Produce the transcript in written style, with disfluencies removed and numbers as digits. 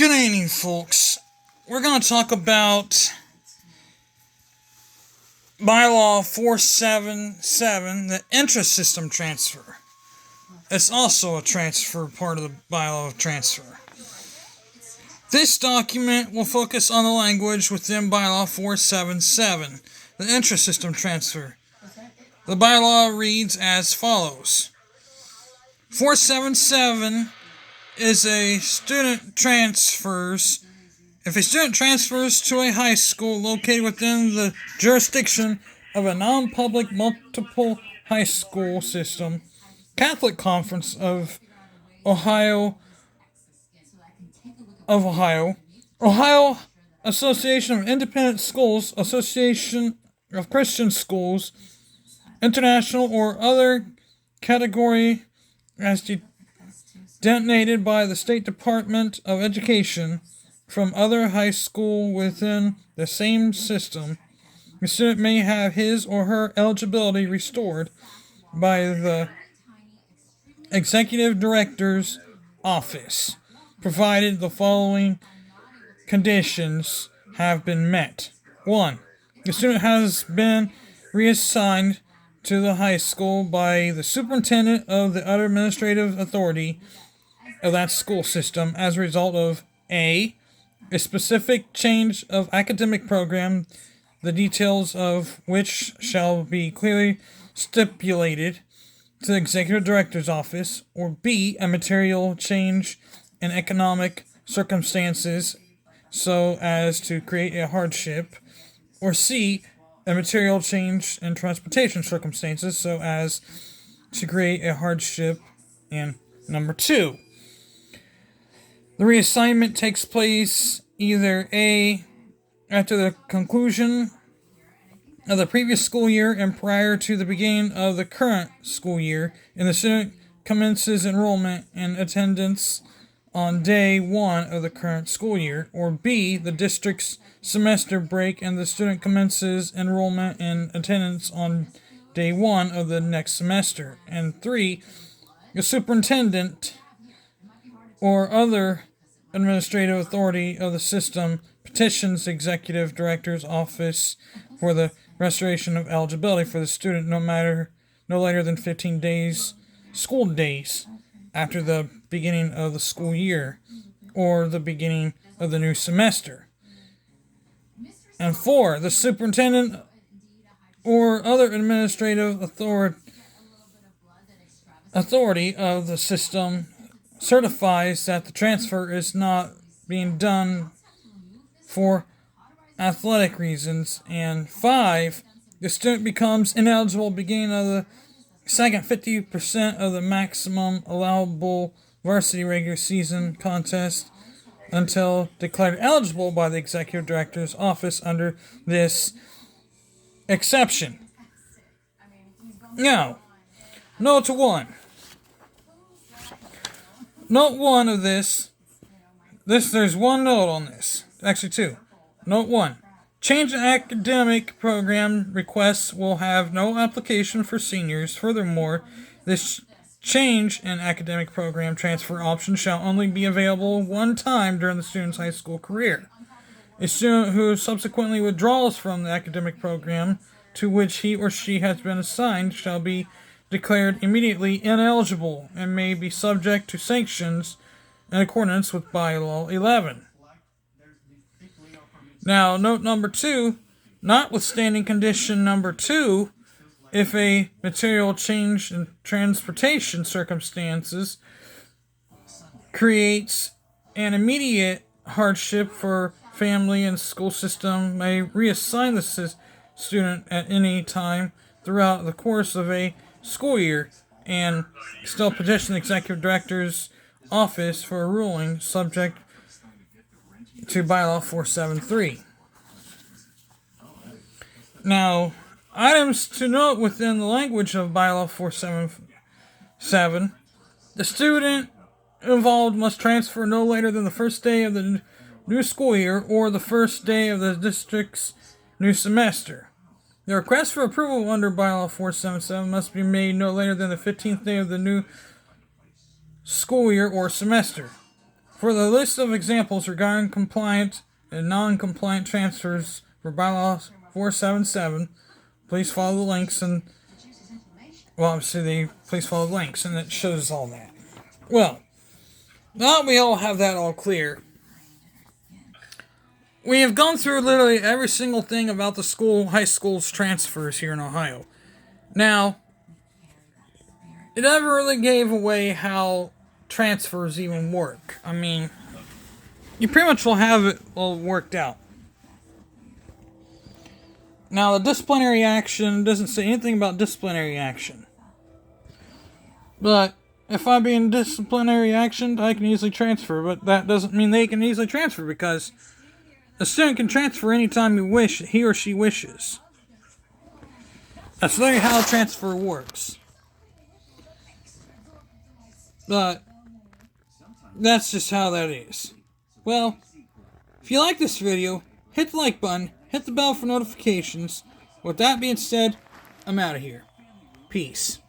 Good evening, folks. We're going to talk about bylaw 477, the interest system transfer. It's also a transfer part of the bylaw of transfer. This document will focus on the language within bylaw 477, the interest system transfer. The bylaw reads as follows. 477 is a student transfers. If a student transfers to a high school located within the jurisdiction of a non-public multiple high school system, Catholic Conference of Ohio, Ohio Association of Independent Schools, Association of Christian Schools, International or other category as designated by the State Department of Education from other high school within the same system, the student may have his or her eligibility restored by the Executive Director's Office, provided the following conditions have been met. 1. The student has been reassigned to the high school by the superintendent of the other administrative authority of that school system as a result of A specific change of academic program, the details of which shall be clearly stipulated to the Executive Director's Office, or B, a material change in economic circumstances so as to create a hardship, or C, a material change in transportation circumstances so as to create a hardship. And number 2, the reassignment takes place either A, after the conclusion of the previous school year and prior to the beginning of the current school year, and the student commences enrollment and attendance on day 1 of the current school year, or B, the district's semester break and the student commences enrollment and attendance on day 1 of the next semester, and 3, the superintendent or other administrative authority of the system petitions the Executive Director's Office for the restoration of eligibility for the student no later than 15 school days after the beginning of the school year or the beginning of the new semester. And 4, the superintendent or other administrative authority of the system certifies that the transfer is not being done for athletic reasons. And 5, the student becomes ineligible beginning of the second 50% of the maximum allowable varsity regular season contest until declared eligible by the Executive Director's Office under this exception. Now, note 1. Note 1 of this, there's one note on this. Actually 2. Note 1. Change in academic program requests will have no application for seniors. Furthermore, this change in academic program transfer option shall only be available one time during the student's high school career. A student who subsequently withdraws from the academic program to which he or she has been assigned shall be declared immediately ineligible and may be subject to sanctions in accordance with bylaw 11. Now, note number 2, notwithstanding condition number 2, if a material change in transportation circumstances creates an immediate hardship for family and school system may reassign the student at any time throughout the course of a school year and still petition the Executive Director's Office for a ruling subject to bylaw 473. Now, items to note within the language of bylaw 477, the student involved must transfer no later than the first day of the new school year or the first day of the district's new semester. The request for approval under bylaw 477 must be made no later than the 15th day of the new school year or semester. For the list of examples regarding compliant and non-compliant transfers for bylaw 477, please follow the links and, well, obviously, please follow the links, and it shows all that. Well, now that we all have that all clear, we have gone through literally every single thing about the high school's transfers here in Ohio. Now, it never really gave away how transfers even work. I mean, you pretty much will have it all worked out. Now, the disciplinary action doesn't say anything about disciplinary action. But if I'm being disciplinary action, I can easily transfer, but that doesn't mean they can easily transfer, because a student can transfer anytime he or she wishes. That's literally how transfer works. But that's just how that is. Well, if you like this video, hit the like button, hit the bell for notifications. With that being said, I'm out of here. Peace.